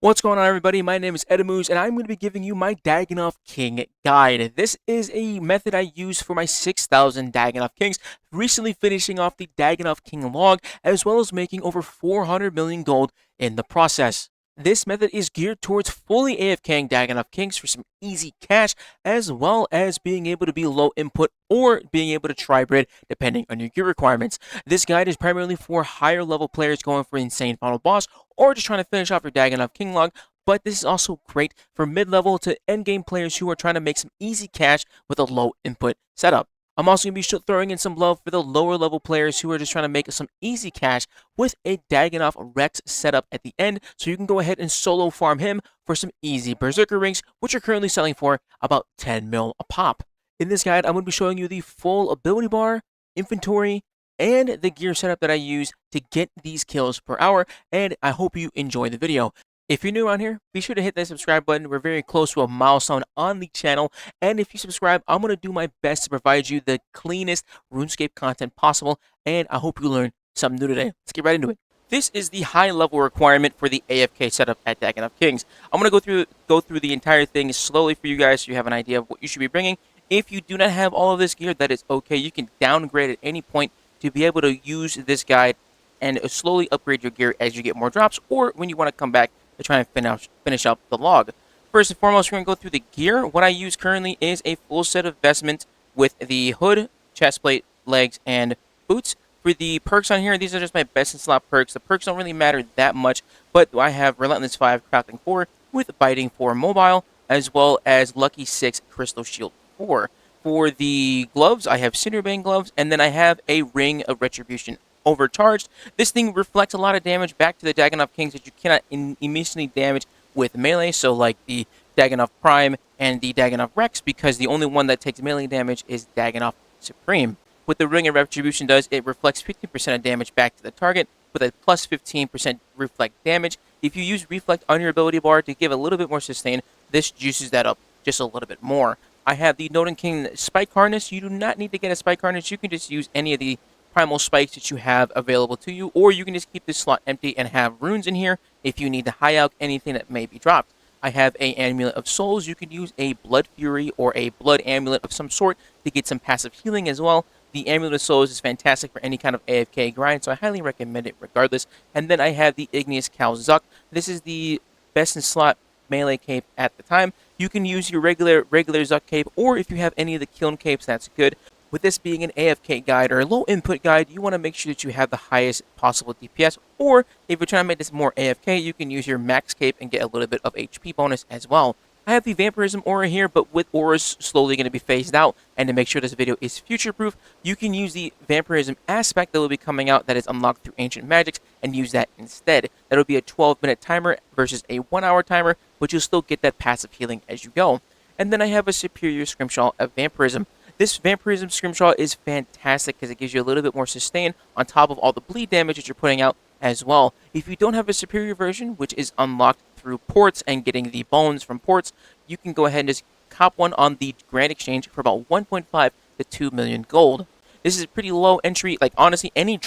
What's going on, everybody? My name is Edamoos, and I'm going to be giving you my Dagannoth King guide. This is a method I use for my 6,000 Dagannoth Kings, recently finishing off the Dagannoth King log, as well as making over 400 million gold in the process. This method is geared towards fully AFKing Dagannoth Kings for some easy cash, as well as being able to be low input or being able to tri-bred depending on your gear requirements. This guide is primarily for higher level players going for insane final boss or just trying to finish off your Dagannoth King log, but this is also great for mid-level to end-game players who are trying to make some easy cash with a low input setup. I'm also going to be throwing in some love for the lower level players who are just trying to make some easy cash with a Dagannoth Rex setup at the end, so you can go ahead and solo farm him for some easy Berserker rings, which are currently selling for about 10 mil a pop. In this guide, I'm going to be showing you the full ability bar, inventory, and the gear setup that I use to get these kills per hour, and I hope you enjoy the video. If you're new around here, be sure to hit that subscribe button. We're very close to a milestone on the channel, and if you subscribe, I'm going to do my best to provide you the cleanest RuneScape content possible, and I hope you learn something new today. Let's get right into it. This is the high-level requirement for the AFK setup at Dagannoth Kings. I'm going to go through the entire thing slowly for you guys so you have an idea of what you should be bringing. If you do not have all of this gear, that is okay. You can downgrade at any point to be able to use this guide and slowly upgrade your gear as you get more drops, or when you want to come back to try and finish up the log. First and foremost, we're going to go through the gear. What I use currently is a full set of vestments with the hood, chest plate, legs, and boots. For the perks on here, these are just my best in slot perks. The perks don't really matter that much, but I have Relentless 5 Crafting 4 with Biting 4 Mobile, as well as Lucky 6 Crystal Shield 4. For the gloves, I have Cinderbane gloves, and then I have a Ring of Retribution overcharged. This thing reflects a lot of damage back to the Dagannoth Kings that you cannot immediately damage with melee, so like the Dagannoth Prime and the Dagannoth Rex, because the only one that takes melee damage is Dagannoth Supreme. What the Ring of Retribution does, it reflects 50% of damage back to the target, with a plus 15% reflect damage. If you use Reflect on your ability bar to give a little bit more sustain, this juices that up just a little bit more. I have the Noden King Spike Harness. You do not need to get a Spike Harness. You can just use any of the primal spikes that you have available to you, or you can just keep this slot empty and have runes in here if you need to high out anything that may be dropped. I have a Amulet of Souls. You can use a Blood Fury or a Blood Amulet of some sort to get some passive healing as well. The Amulet of Souls is fantastic for any kind of AFK grind, so I highly recommend it regardless. And then I have the Igneous Cow Zuck. This is the best in slot melee cape at the time. You can use your regular Zuck cape, or if you have any of the kiln capes, that's good. With this being an AFK guide or a low input guide, you want to make sure that you have the highest possible DPS, or if you're trying to make this more AFK, you can use your max cape and get a little bit of HP bonus as well. I have the Vampirism aura here, but with auras slowly going to be phased out, and to make sure this video is future-proof, you can use the Vampirism aspect that will be coming out that is unlocked through Ancient Magics, and use that instead. That will be a 12-minute timer versus a 1-hour timer, but you'll still get that passive healing as you go. And then I have a Superior Scrimshaw of Vampirism. This Vampirism Scrimshaw is fantastic because it gives you a little bit more sustain on top of all the bleed damage that you're putting out as well. If you don't have a superior version, which is unlocked through ports and getting the bones from ports, you can go ahead and just cop one on the Grand Exchange for about 1.5 to 2 million gold. This is a pretty low entry. Like, honestly, any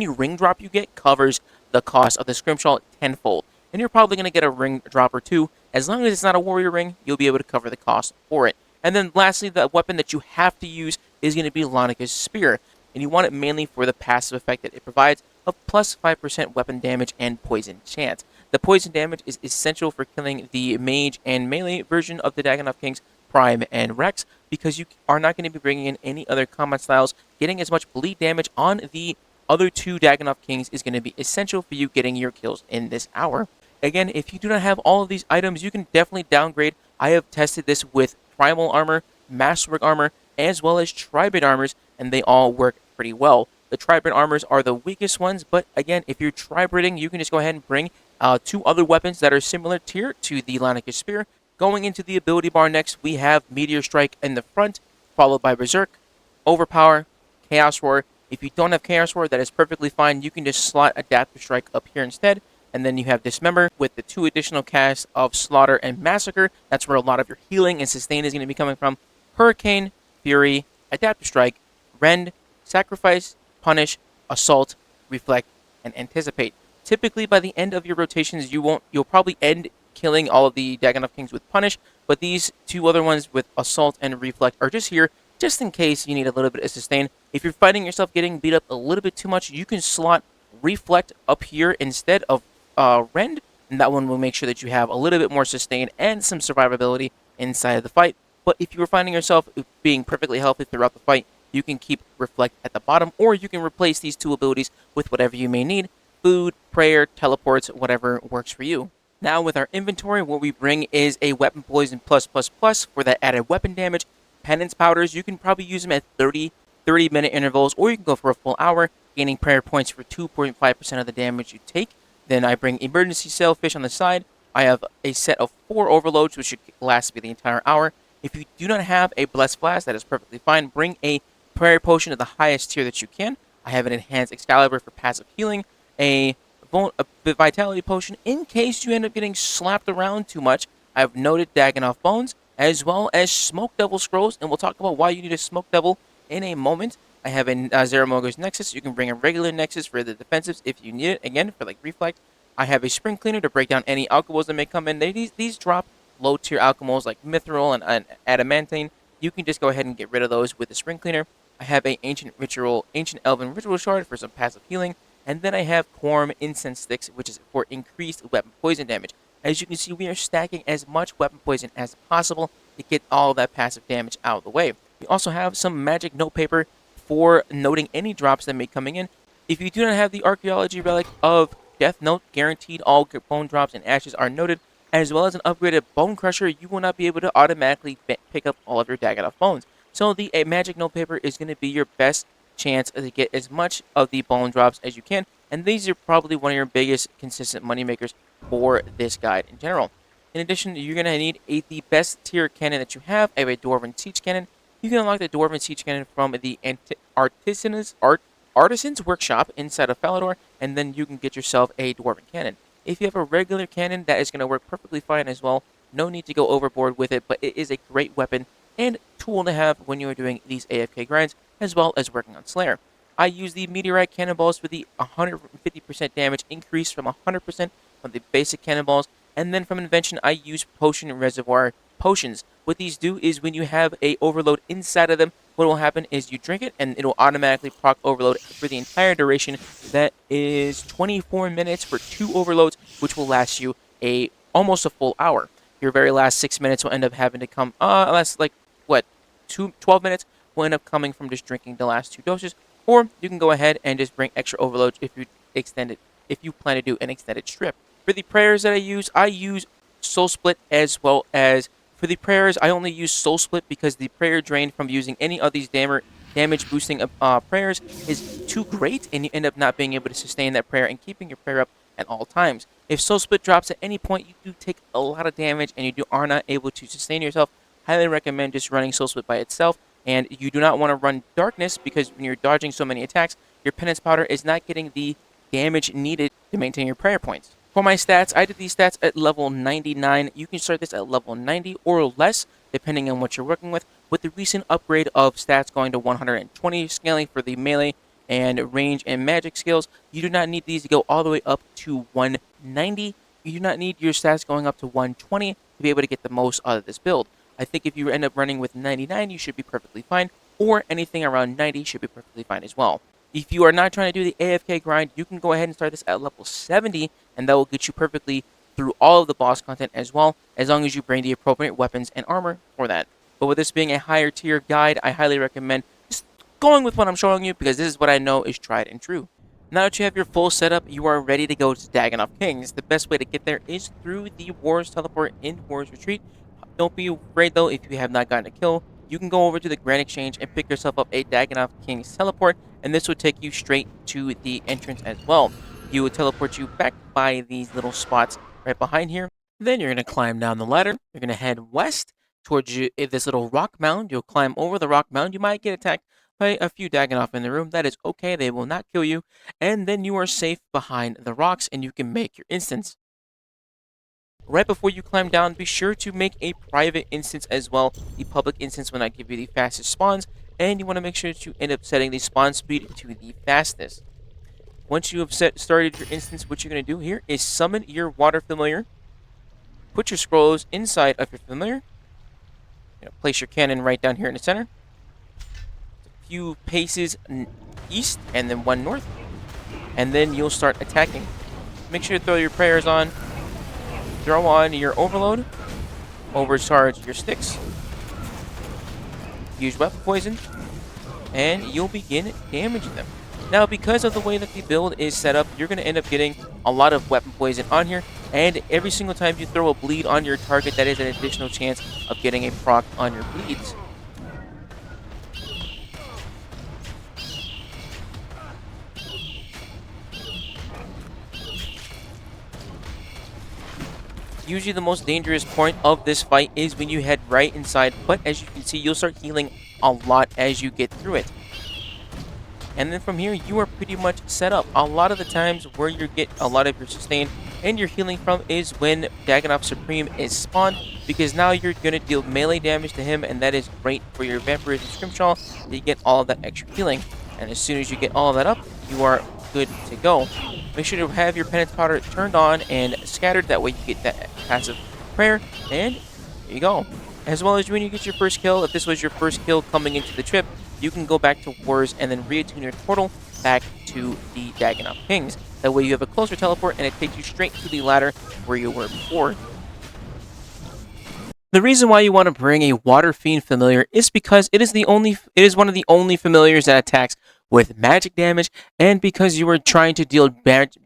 ring drop you get covers the cost of the Scrimshaw tenfold. And you're probably going to get a ring drop or two. As long as it's not a warrior ring, you'll be able to cover the cost for it. And then lastly, the weapon that you have to use is going to be Lanika's Spear. And you want it mainly for the passive effect that it provides of plus 5% weapon damage and poison chance. The poison damage is essential for killing the mage and melee version of the Dagannoth Kings, Prime and Rex, because you are not going to be bringing in any other combat styles. Getting as much bleed damage on the other two Dagannoth Kings is going to be essential for you getting your kills in this hour. Again, if you do not have all of these items, you can definitely downgrade. I have tested this with Primal Armor, Masterwork Armor, as well as Tri-Bred Armors, and they all work pretty well. The Tri-Bred Armors are the weakest ones, but again, if you're Tri-Breeding, you can just go ahead and bring two other weapons that are similar tier to the Lanika's Spear. Going into the ability bar next, we have Meteor Strike in the front, followed by Berserk, Overpower, Chaos Roar. If you don't have Chaos Roar, that is perfectly fine. You can just slot Adaptive Strike up here instead. And then you have Dismember with the 2 additional casts of Slaughter and Massacre. That's where a lot of your healing and sustain is going to be coming from. Hurricane, Fury, Adaptive Strike, Rend, Sacrifice, Punish, Assault, Reflect, and Anticipate. Typically, by the end of your rotations, you'll probably end killing all of the Dagannoth Kings with Punish, but these two other ones with Assault and Reflect are just here just in case you need a little bit of sustain. If you're finding yourself getting beat up a little bit too much, you can slot Reflect up here instead of Rend, and that one will make sure that you have a little bit more sustain and some survivability inside of the fight. But if you are finding yourself being perfectly healthy throughout the fight, you can keep Reflect at the bottom, or you can replace these two abilities with whatever you may need. Food, prayer, teleports, whatever works for you. Now with our inventory, what we bring is a Weapon Poison plus plus plus for that added weapon damage. Penance powders, you can probably use them at 30-minute intervals, or you can go for a full hour, gaining prayer points for 2.5% of the damage you take. Then I bring emergency sailfish on the side. I have a set of 4 overloads, which should last me the entire hour. If you do not have a blessed blast, that is perfectly fine. Bring a prayer potion to the highest tier that you can. I have an enhanced Excalibur for passive healing, a vitality potion in case you end up getting slapped around too much. I have noted Dagannoth bones, as well as Smoke Devil scrolls, and we'll talk about why you need a Smoke Devil in a moment. I have a Zeramogo's Nexus. You can bring a regular Nexus for the defensives if you need it, again, for like Reflect. I have a Spring Cleaner to break down any alchemos that may come in. These drop low-tier alchemos like Mithril and Adamantine. You can just go ahead and get rid of those with the Spring Cleaner. I have a Ancient Elven Ritual Shard for some passive healing. And then I have Quorum Incense Sticks, which is for increased weapon poison damage. As you can see, we are stacking as much weapon poison as possible to get all that passive damage out of the way. We also have some magic notepaper for noting any drops that may be coming in. If you do not have the Archaeology Relic of Death Note, guaranteed all bone drops and ashes are noted, as well as an upgraded Bone Crusher, you will not be able to automatically pick up all of your Dagannoth bones. So the magic notepaper is going to be your best chance to get as much of the bone drops as you can, and these are probably one of your biggest consistent money makers for this guide in general. In addition, you're going to need the best tier cannon that you have, a Dwarven Siege Cannon. You can unlock the Dwarven Siege Cannon from the Artisan's Workshop inside of Falador, and then you can get yourself a Dwarven Cannon. If you have a regular cannon, that is going to work perfectly fine as well. No need to go overboard with it, but it is a great weapon and tool to have when you're doing these AFK grinds, as well as working on Slayer. I use the Meteorite Cannonballs for the 150% damage increase from 100% from the basic cannonballs, and then from Invention I use Potion Reservoir Potions. What these do is when you have a overload inside of them, what will happen is you drink it and it will automatically proc overload for the entire duration. That is 24 minutes for 2 overloads, which will last you almost a full hour. Your very last 6 minutes will end up having to come, 12 minutes will end up coming from just drinking the last 2 doses, or you can go ahead and just bring extra overloads if you plan to do an extended strip. For the prayers that I use Soul Split, as well as for the prayers, I only use Soul Split because the prayer drain from using any of these damage boosting prayers is too great, and you end up not being able to sustain that prayer and keeping your prayer up at all times. If Soul Split drops at any point, you do take a lot of damage and are not able to sustain yourself. Highly recommend just running Soul Split by itself, and you do not want to run Darkness because when you're dodging so many attacks, your Penance Powder is not getting the damage needed to maintain your prayer points. For my stats, I did these stats at level 99. You can start this at level 90 or less, depending on what you're working with the recent upgrade of stats going to 120 scaling for the melee and range and magic skills. You do not need these to go all the way up to 190. You do not need your stats going up to 120 to be able to get the most out of this build. I think if you end up running with 99, you should be perfectly fine, or anything around 90 should be perfectly fine as well. If you are not trying to do the AFK grind, you can go ahead and start this at level 70, and that will get you perfectly through all of the boss content as well, as long as you bring the appropriate weapons and armor for that. But with this being a higher tier guide, I highly recommend just going with what I'm showing you, because this is what I know is tried and true. Now that you have your full setup, you are ready to go to Dagannoth Kings. The best way to get there is through the Wars Teleport in Wars Retreat. Don't be afraid though if you have not gotten a kill. You can go over to the Grand Exchange and pick yourself up a Dagannoth Kings Teleport, and this will take you straight to the entrance as well. You will teleport you back by these little spots right behind here. Then you're going to climb down the ladder. You're going to head west towards this little rock mound. You'll climb over the rock mound. You might get attacked by a few Dagannoth in the room. That is okay. They will not kill you. And then you are safe behind the rocks, and you can make your instance. Right before you climb down, be sure to make a private instance as well. The public instance will not give you the fastest spawns, and you want to make sure that you end up setting the spawn speed to the fastest. Once you have started your instance, what you're going to do here is summon your water familiar. put your scrolls inside of your familiar. Place your cannon right down here in the center. A few paces east and then one north. And then you'll start attacking. Make sure to throw your prayers on. Throw on your overload. Overcharge your sticks. Use weapon poison. And you'll begin damaging them. Now, because of the way that the build is set up, you're going to end up getting a lot of weapon poison on here. And every single time you throw a bleed on your target, that is an additional chance of getting a proc on your bleeds. Usually the most dangerous point of this fight is when you head right inside, but as you can see, you'll start healing a lot as you get through it. And then from here, you are pretty much set up. A lot of the times where you get a lot of your sustain and your healing from is when Dagannoth Supreme is spawned, because now you're going to deal melee damage to him, and that is great for your Vampires and Scrimshaw. You get all of that extra healing. And as soon as you get all of that up, you are good to go. Make sure to have your penance powder turned on and scattered, that way you get that passive prayer, and there you go. As well as when you get your first kill, if this was your first kill coming into the trip, you can go back to Wars and then reattune your portal back to the Dagannoth Kings. That way you have a closer teleport and it takes you straight to the ladder where you were before. The reason why you want to bring a Water Fiend familiar is because it is one of the only familiars that attacks with magic damage, and because you are trying to deal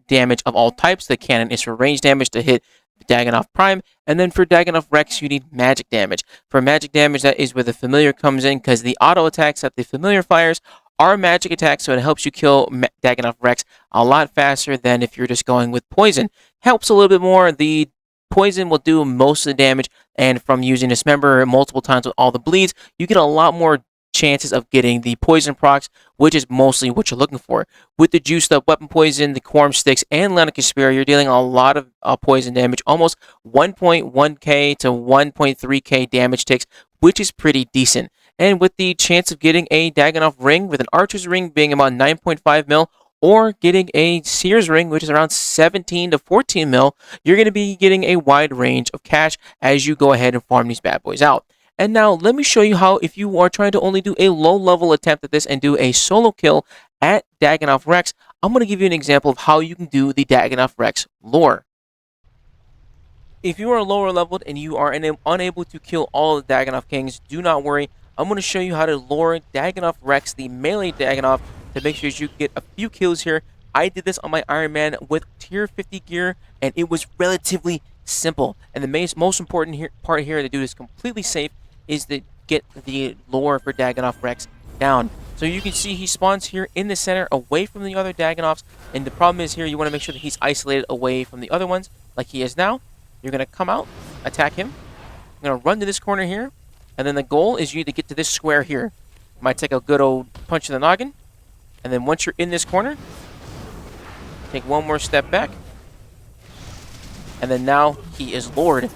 damage of all types. The cannon is for range damage to hit Dagannoth Prime, and then for Dagannoth Rex you need magic damage. For magic damage, that is where the familiar comes in, because the auto attacks that the familiar fires are magic attacks, so it helps you kill Dagannoth Rex a lot faster than if you're just going with poison. Helps a little bit more. The poison will do most of the damage, and from using Dismember multiple times with all the bleeds, you get a lot more chances of getting the poison procs, which is mostly what you're looking for. With the juiced up weapon poison, the Quorum Sticks, and Leonica Spear, you're dealing a lot of poison damage, almost 1.1k to 1.3k damage ticks, which is pretty decent. And with the chance of getting a Dagannoth ring, with an Archer's ring being about 9.5 mil, or getting a Seer's ring, which is around 17 to 14 mil, you're going to be getting a wide range of cash as you go ahead and farm these bad boys out. And now let me show you how, if you are trying to only do a low level attempt at this and do a solo kill at Dagannoth Rex, I'm going to give you an example of how you can do the Dagannoth Rex lore. If you are lower leveled and you are unable to kill all the Dagannoth Kings, do not worry. I'm going to show you how to lure Dagannoth Rex, the melee Dagannoth, to make sure you get a few kills here. I did this on my Iron Man with tier 50 gear, and it was relatively simple. And the most important part here to do this completely safe is to get the lore for Dagannoth Rex down. So you can see he spawns here in the center away from the other Dagannoths, and the problem is here you want to make sure that he's isolated away from the other ones like he is now. You're going to come out, attack him. I'm going to run to this corner here, and then the goal is you to get to this square here. Might take a good old punch in the noggin, and then once you're in this corner, take one more step back, and then now he is lured.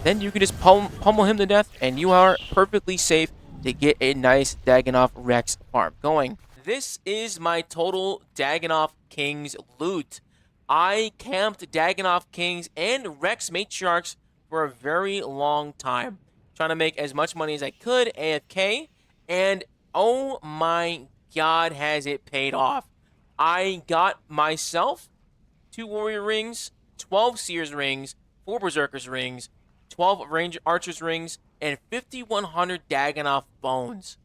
Then you can just pummel him to death, and you are perfectly safe to get a nice Dagannoth Rex farm going. This is my total Dagannoth Kings loot. I camped Dagannoth Kings and Rex Matriarchs for a very long time, trying to make as much money as I could AFK, and oh my god, has it paid off. I got myself 2 Warrior Rings, 12 Seers Rings, 4 Berserkers Rings, 12 Range Archers Rings, and 5,100 Dagannoth Bones.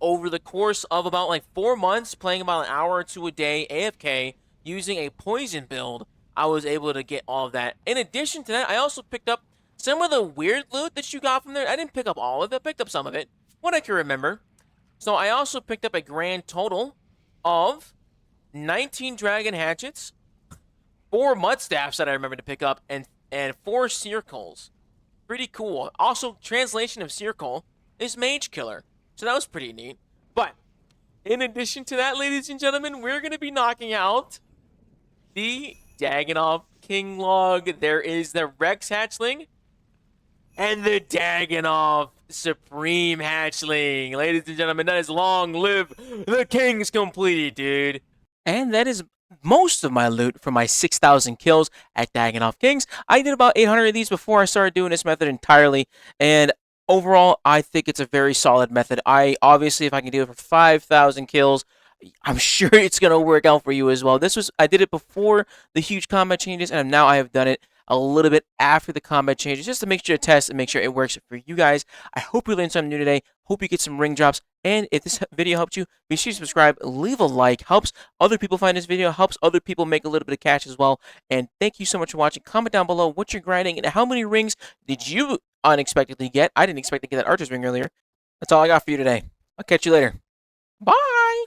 Over the course of about like 4 months, playing about an hour or 2 a day AFK, using a poison build, I was able to get all of that. In addition to that, I also picked up some of the weird loot that you got from there. I didn't pick up all of it, picked up some of it, what I can remember. So I also picked up a grand total of 19 Dragon Hatchets, 4 Mud Staffs that I remember to pick up, and 4 Circles. Pretty cool. Also, translation of Circle is Mage Killer, so that was pretty neat. But in addition to that, ladies and gentlemen, we're going to be knocking out the Dagannoth King log. There is the Rex Hatchling and the Dagannoth Supreme Hatchling. Ladies and gentlemen, that is long live the Kings completed, dude. And that is most of my loot from my 6,000 kills at Dagannoth Kings. I did about 800 of these before I started doing this method entirely, and overall, I think it's a very solid method. Obviously, if I can do it for 5,000 kills, I'm sure it's gonna work out for you as well. I did it before the huge combat changes, and now I have done it a little bit after the combat changes, just to make sure to test and make sure it works for you guys. I hope you learned something new today. Hope you get some ring drops. And if this video helped you, be sure to subscribe, leave a like. Helps other people find this video, helps other people make a little bit of cash as well. And thank you so much for watching. Comment down below what you're grinding and how many rings did you unexpectedly get. I didn't expect to get that archer's ring earlier. That's all I got for you today. I'll catch you later. Bye!